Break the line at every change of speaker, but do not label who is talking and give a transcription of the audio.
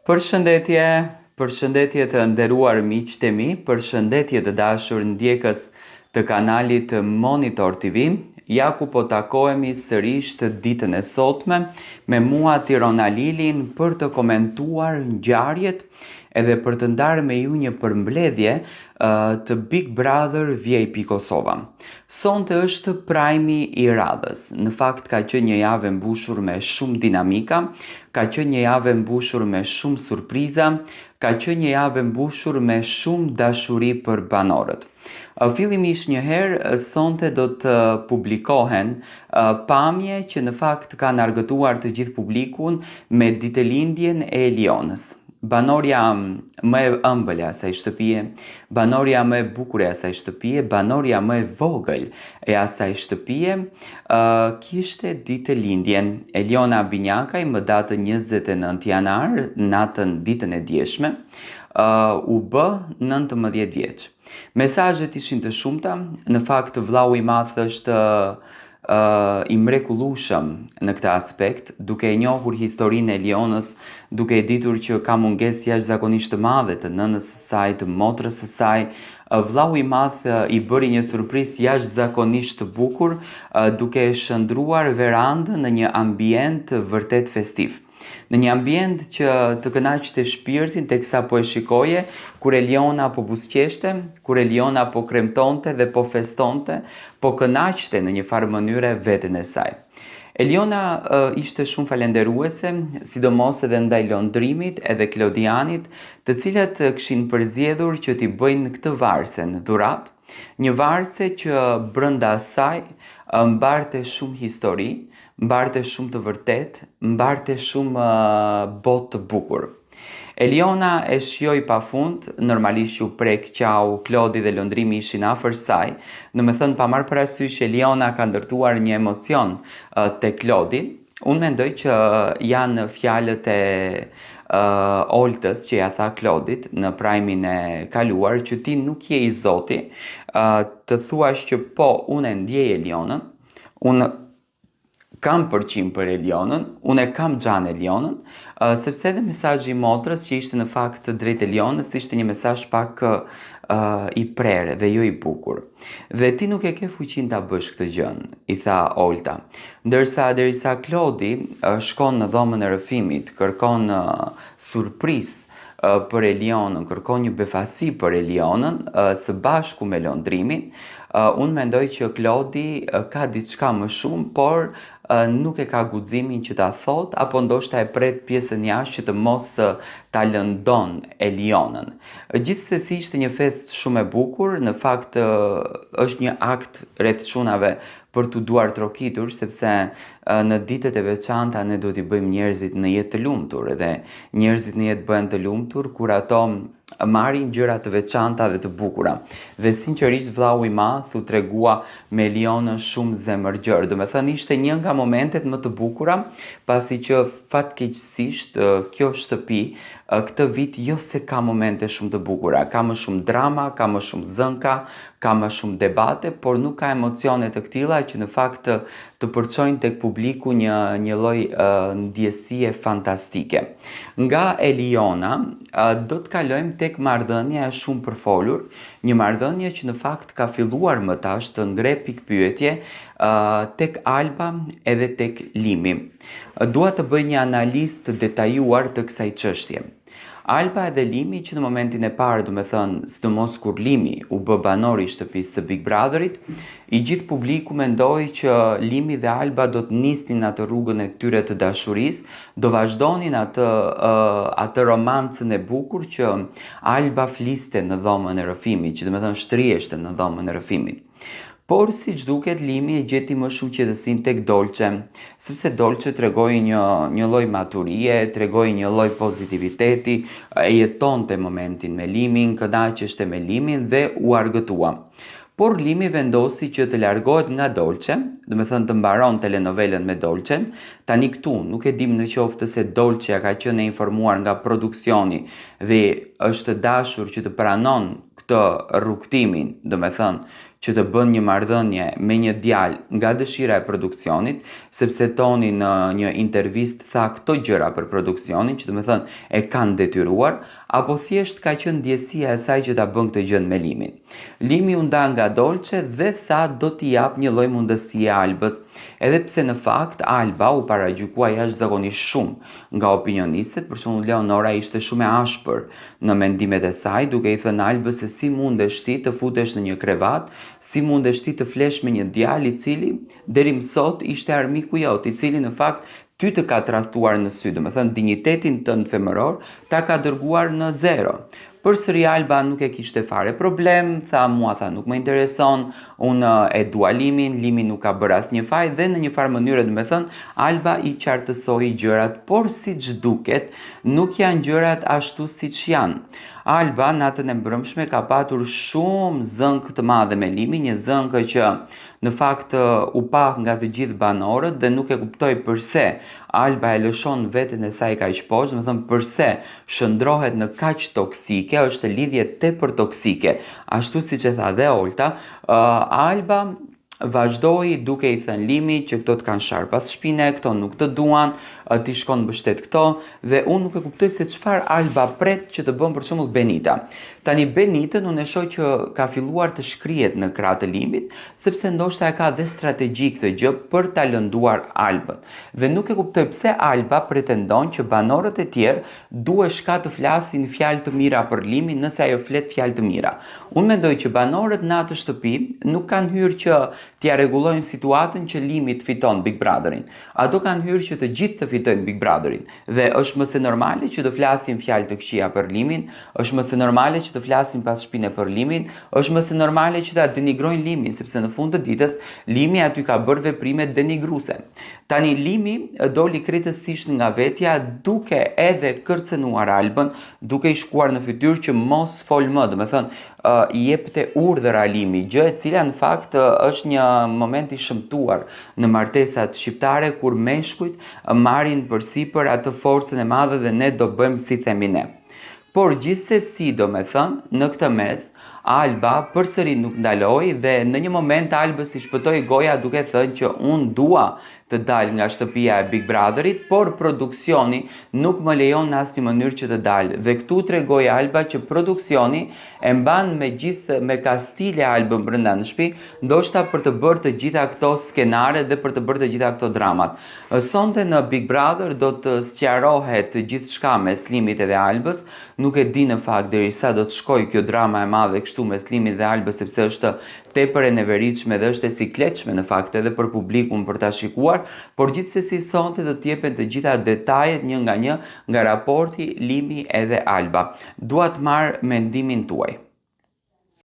Përshëndetje, përshëndetje të nderuar miqtë e mi, përshëndetje të dashur ndjekës të kanalit Monitor TV. Ja ku po takohemi sërish të ditën e sotme me mua Tirona Lilin për të komentuar ngjarjet edhe për të ndarë me ju një përmbledhje të Big Brother VIP Kosova. Sonte është prajmi i radhës. Në fakt ka qenë një javë e mbushur me shumë dinamika, ka qenë një javë e mbushur me shumë surpriza, ka qenë një javë e mbushur me shumë dashuri për banorët. Fillimisht njëherë sonte do të publikohen pamje që në fakt kanë argëtuar të gjithë publikun me ditëlindjen e Elionës. Banorja më e ëmbël e asaj shtëpie, banorja më e bukur e asaj shtëpie, banorja më e vogël e asaj shtëpie, kishte ditëlindjen. Eliona Binjakaj më datën 29 janar, natën ditën e djeshme, u bë 19 vjeç. Mesazhet ishin të shumta, në fakt vllau i madh është i mrekullueshëm në këtë aspekt, duke e njohur historinë e Elionës, duke e ditur që ka mungesë jashtëzakonisht të madhe të nënës së saj, të motrës së saj. Vllau i madh i bëri një surprizë jashtëzakonisht të bukur, duke e shndruar verandën në një ambient vërtet festiv. Në një ambient që të kënaqte shpirtin teksa po e shikoje, kur Eliona po buzëqeshte, kur Eliona po kremtonte dhe po festonte, po kënaqte në një farë mënyre veten e saj. Eliona ishte shumë falenderuese, sidomos edhe ndaj Londrimit edhe Klodianit, të cilët kishin përzgjedhur që t'i bëjnë këtë varse në dhuratë, një varse që brenda saj mbarte shumë histori, mbarte shumë të vërtet, mbarte shumë botë të bukur. Eliona e shijoi pafund, normalisht u prek qau, Klodi dhe Londrimi ishin afër saj. Domethënë pa marrë parasysh Eliona ka ndërtuar një emocion te Klodi. Unë mendoj që janë fjalët e Oltës që ja tha Klodit në prajmin e kaluar, që ti nuk je i Zoti, të thuash që po, unë e ndjej Elionën, unë kam përqim për Elionën, unë e kam xhan Elionën, sepse edhe mesazhi i motrës që ishte në fakt drejt Elionës ishte një mesazh pak i prerë dhe jo i bukur. Dhe ti nuk e ke fuqinë ta bësh këtë gjën, i tha Olta. Ndërsa derisa Klodi shkon në dhomën e rrëfimit, kërkon surprizë për Elionën, kërkon një befasi për Elionën, së bashku me Londrimin, unë mendoj që Klodi ka diçka më shumë, por nuk e ka guximin që ta thot, apo ndoshta e pret pjesën jashtë që të mos ta lëndon Elionën. Gjithsesi ishte një festë shumë e bukur, në fakt është një akt rreth çunave për t'u duar trokitur, sepse në ditët e veçanta ne do t'i bëjmë njerëzit në jetë të lumtur, dhe njerëzit në jetë bëhen të lumtur kur ato marrin gjëra të veçanta dhe të bukura. Dhe sinqerisht vllau i madh u tregua me Elionën shumë zemërgjër. Domethënë ishte një nga momentet më të bukura, pasi që fatkeqësisht kjo shtëpi këtë vit jo se ka momente shumë të bukura, ka më shumë drama, ka më shumë zënka, ka më shumë debate, por nuk ka emocione të këtilla që në fakt të përçojnë tek publiku një lloj ndjesie fantastike. Nga Eliona do të kalojmë tek marrëdhënia e shumë përfolur, një marrëdhënie që në fakt ka filluar më tash të ngre pikpyetje tek Alba edhe tek Limi. Dua të bëj një analizë të detajuar të kësaj çështje. Alba edhe Limi që në momentin e parë, domethënë, sidomos kur Limi u bë banor i shtëpisë së Big Brotherit, i gjithë publiku mendoi që Limi dhe Alba do të nisnin atë rrugën e tyre të dashurisë, do vazhdonin atë romancën e bukur që Alba fliste në dhomën e rrëfimit, që domethënë shtriheshte në dhomën e rrëfimit. Por siç duket Limi e gjeti më shumë qetësinë tek Dolçe, sepse Dolçe tregoi një lloj maturie, tregoi një lloj pozitiviteti, e jetonte momentin me Limin, kënaqeshte me Limin dhe u argëtua. Por Limi vendosi që të largohet nga Dolçe, domethënë të mbaron telenovelën me Dolçen. Tani këtu nuk e dim në qoftë se Dolçe ka qenë e informuar nga produksioni dhe është dashur që të pranon këtë rrugtimin, domethënë që të bën një marrëdhënie me një djalë nga dëshira e produksionit, sepse Toni në një intervistë tha këto gjëra për produksionin, që do të thënë e kanë detyruar, apo thjesht ka qenë ndjesia e saj që ta bën këtë gjë me Limin. Limi u nda nga Dolçe dhe tha do t'i jap një lloj mundësie Albës, edhe pse në fakt Alba u paragjykua jashtëzakonisht shumë nga opinionistët, për shembull Leonora ishte shumë e ashpër në mendimet e saj, duke i thënë Albës se si mundesh ti të futesh në një krevat, si mundesh ti të flesh me një djalë i cili deri më sot ishte armiku jot, i cili në fakt ty të ka tradhtuar në sy, domethënë dinjitetin tënd femëror ta ka dërguar në zero. Përsëri Alba nuk e kishte fare problem, tha nuk më intereson, unë e dua Limin, Limi nuk ka bërë asnjë faj dhe në një farë mënyrë domethënë Alba i qartësoi gjërat, por siç duket, nuk janë gjërat ashtu siç janë. Alba natën e mbrëmshme ka patur shumë zënk të madhe me Limin, një zënk që në fakt u pa nga të gjithë banorët dhe nuk e kuptoj përse Alba e lëshon veten e saj kaq poshtë, domethënë përse shndrohet në kaq toksike, është lidhje tepër toksike. Ashtu siç e tha dhe Olta, Alba vazhdoi duke i thënë Limit që këto të kanë sharë pas shpine, këto nuk të duan, ti shkon mbështet këto, dhe unë nuk e kuptoj se çfarë Alba pret që të bën për shembull Benita. Tani Benitën unë e shoh që ka filluar të shkrihet në krah të Limit, sepse ndoshta e ka dhe strategji këtë gjë për ta lënduar Albën. Dhe nuk e kuptoj pse Alba pretendon që banorët e tjerë duheshka të flasin fjalë të mira për Limin nëse ajo flet fjalë të mira. Unë mendoj që banorët në atë shtëpi nuk kanë hyrë që t'ja rregullojnë situatën që Limi të fiton Big Brotherin. Ato kanë hyrë që të gjithë të fitojnë Big Brotherin. Dhe është më se normale që të flasin fjalë të këqija për Limin, është më se normale që të flasin pas shpine për Limin, është më se normale që ta denigrojnë Limin, sepse në fund të ditës Limi aty ka bërë veprime denigruese. Tani Limi doli kritësisht nga vetja duke edhe kërcënuar Albën, duke i shkuar në fytyrë që mos fol më, domethënë i jepte urdhëra Limi, gjë e cila në fakt është një moment i shëmtuar në martesat shqiptare kur meshkujt marrin përsipër atë forcën e madhe dhe ne do bëjmë si themi ne. Por gjithsesi, domethënë, në këtë mes Alba përsëri nuk ndaloi dhe në një moment Albës i shpëtoi goja duke thënë që unë dua të dal nga shtëpia e Big Brotherit, por produksioni nuk më lejon në asnjë mënyrë që të dal. Dhe këtu tregoi Alba që produksioni e mban me kastile Albën brenda në shtëpi, ndoshta për të bërë të gjitha këto skenare dhe për të bërë të gjitha këto dramat. Sonte në Big Brother do të sqarohet gjithçka mes Limit edhe Albës, nuk e di në fakt derisa do të shkojë kjo drama e madhe kështu mes Limit dhe Albës, sepse është tepër e neveritshme dhe është e sikletshme në fakt edhe për publikun për ta shikuar, por gjithsesi sonte do të jepen të gjitha detajet një nga raporti Limi edhe Alba. Dua të marr mendimin tuaj.